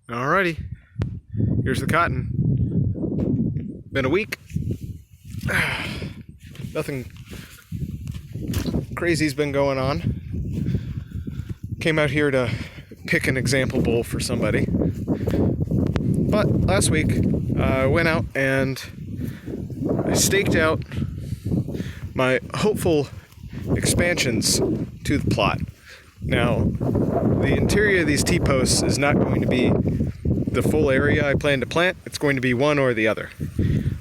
Alrighty, here's the cotton. Been a week. Nothing crazy's been going on. Came out here to pick an example bowl for somebody. But last week, I went out and I staked out my hopeful expansions to the plot. Now, the interior of these T-posts is not going to be the full area I plan to plant. It's going to be one or the other.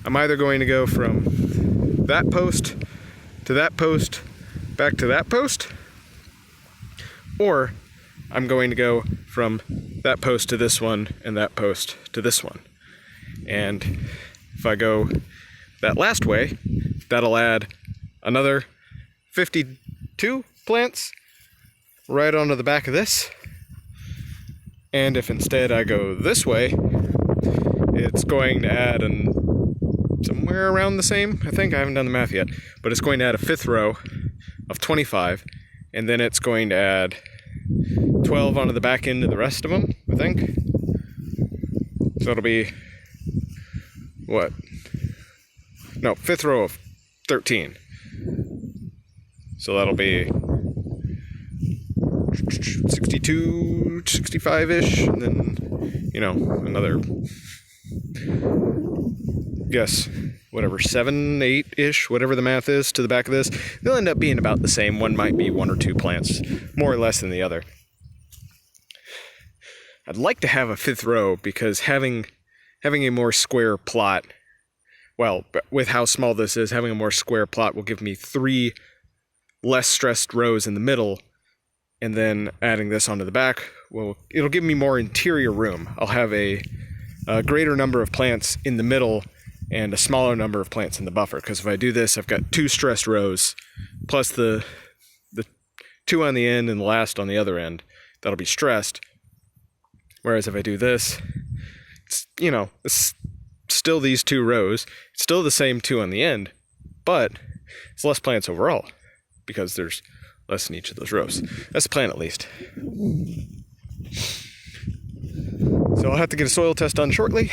I'm either going to go from that post to that post, back to that post, or I'm going to go from that post to this one and that post to this one. And if I go that last way, that'll add another 52 plants right onto the back of this. And if instead I go this way, it's going to add somewhere around the same, I think. I haven't done the math yet, but it's going to add a fifth row of 25, and then it's going to add 12 onto the back end of the rest of them, I think. So it'll be, what? No, fifth row of 13. So that'll be 62, 65-ish, and then, another, whatever, 7, 8-ish, whatever the math is to the back of this. They'll end up being about the same. One might be one or two plants, more or less than the other. I'd like to have a fifth row because having a more square plot, well, with how small this is, having a more square plot will give me 3 less stressed rows in the middle, and then adding this onto the back, well, it'll give me more interior room. I'll have a greater number of plants in the middle and a smaller number of plants in the buffer, because if I do this, I've got 2 stressed rows, plus the 2 on the end and the last on the other end. That'll be stressed. Whereas if I do this, it's still these 2 rows, it's still the same 2 on the end, but it's less plants overall, because there's less in each of those rows. That's the plan, at least. So I'll have to get a soil test done shortly,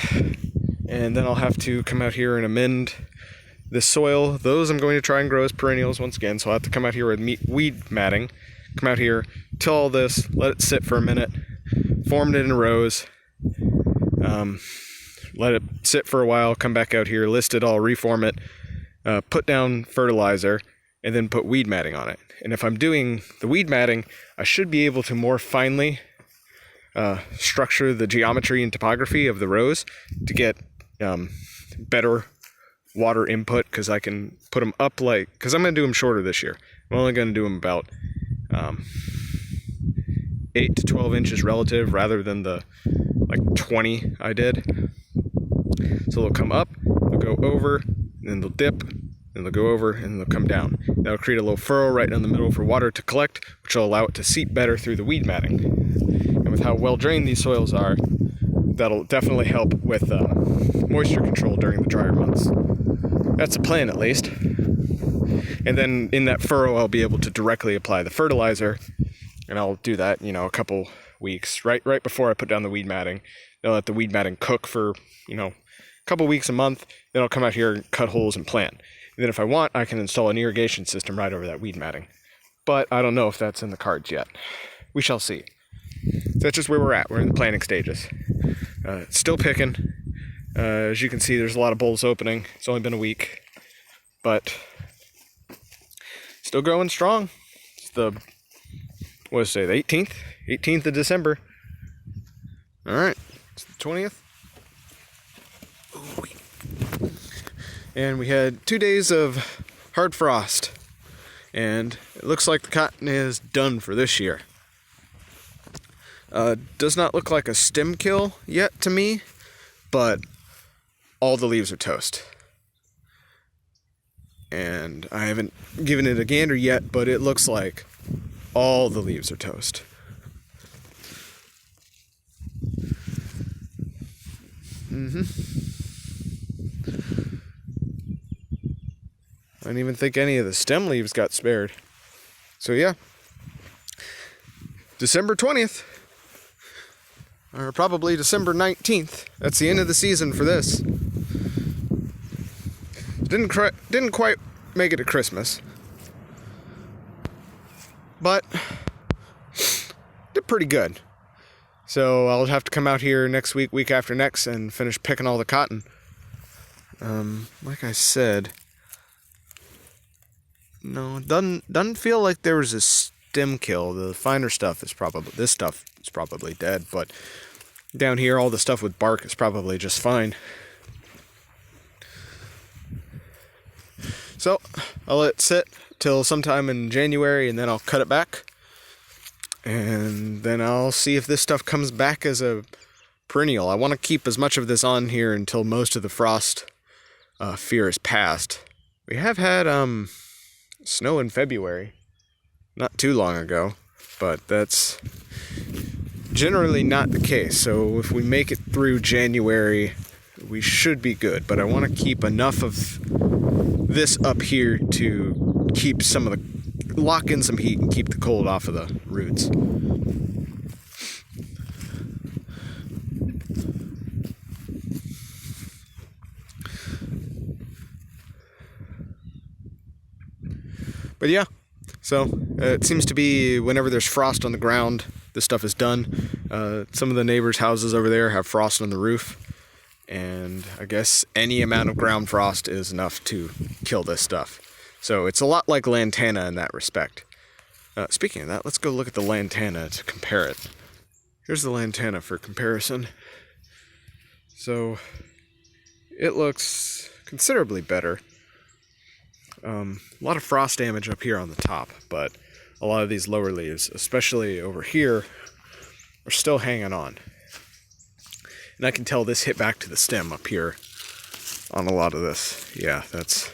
and then I'll have to come out here and amend this soil. Those I'm going to try and grow as perennials once again, so I'll have to come out here with weed matting, come out here, till all this, let it sit for a minute, form it in rows, let it sit for a while, come back out here, list it all, reform it, put down fertilizer, and then put weed matting on it. And if I'm doing the weed matting, I should be able to more finely structure the geometry and topography of the rows to get better water input, because I can put them up because I'm going to do them shorter this year. I'm only going to do them about 8 to 12 inches relative rather than the 20 I did. So they'll come up, they'll go over, and then they'll dip, then they'll go over, and they'll come down. That'll create a little furrow right in the middle for water to collect, which will allow it to seep better through the weed matting. And with how well drained these soils are, that'll definitely help with moisture control during the drier months. That's the plan, at least. And then in that furrow, I'll be able to directly apply the fertilizer, and I'll do that, a couple weeks, right before I put down the weed matting. I'll let the weed matting cook for, a couple weeks, a month. Then I'll come out here and cut holes and plant. And then if I want, I can install an irrigation system right over that weed matting. But I don't know if that's in the cards yet. We shall see. So that's just where we're at. We're in the planning stages. Still picking. As you can see, there's a lot of bowls opening. It's only been a week. But still growing strong. It's the 18th? 18th of December. Alright. It's the 20th. Ooh. And we had 2 days of hard frost, and it looks like the cotton is done for this year. Does not look like a stem kill yet to me, but all the leaves are toast. And I haven't given it a gander yet, but it looks like all the leaves are toast. I didn't even think any of the stem leaves got spared. So yeah, December 20th. or probably December 19th. That's the end of the season for this. Didn't quite make it to Christmas, but did pretty good. So I'll have to come out here next week, week after next, and finish picking all the cotton. Like I said, no, it doesn't feel like there was a stem kill. The finer stuff is probably, this stuff is probably dead, but down here all the stuff with bark is probably just fine. So I'll let it sit till sometime in January, and then I'll cut it back, and then I'll see if this stuff comes back as a perennial. I want to keep as much of this on here until most of the frost fear is past. We have had snow in February, not too long ago, but that's generally not the case. So if we make it through January, we should be good. But I want to keep enough of this up here to keep some of the, lock in some heat and keep the cold off of the roots. But yeah, so it seems to be whenever there's frost on the ground, this stuff is done. Some of the neighbors' houses over there have frost on the roof, and I guess any amount of ground frost is enough to kill this stuff. So it's a lot like lantana in that respect. Speaking of that, let's go look at the lantana to compare it. Here's the lantana for comparison. So it looks considerably better. A lot of frost damage up here on the top, but a lot of these lower leaves, especially over here, are still hanging on. And I can tell this hit back to the stem up here on a lot of this. Yeah, that's...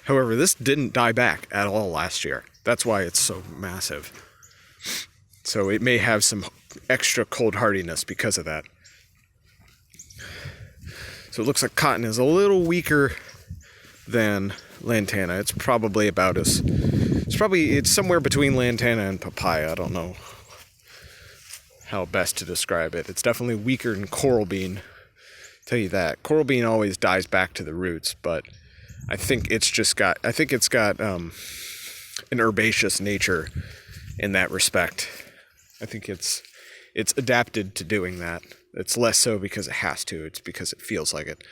However, this didn't die back at all last year. That's why it's so massive. So it may have some extra cold hardiness because of that. So it looks like cotton is a little weaker than lantana. It's probably about as... It's somewhere between lantana and papaya. I don't know how best to describe it. It's definitely weaker than coral bean. Tell you that. Coral bean always dies back to the roots, but I think it's got an herbaceous nature in that respect. I think it's adapted to doing that. It's less so because it has to. It's because it feels like it.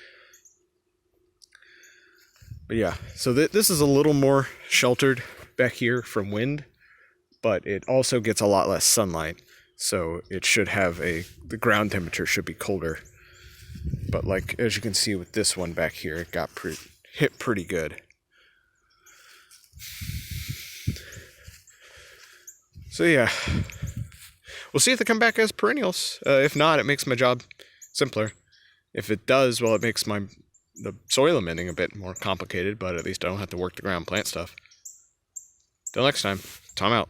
But yeah, so this is a little more sheltered back here from wind, but it also gets a lot less sunlight, so it should have the ground temperature should be colder. But like, as you can see with this one back here, it got hit pretty good. So yeah, we'll see if they come back as perennials. If not, it makes my job simpler. If it does, well, it makes the soil amending a bit more complicated, but at least I don't have to work the ground plant stuff. Till next time, Tom out.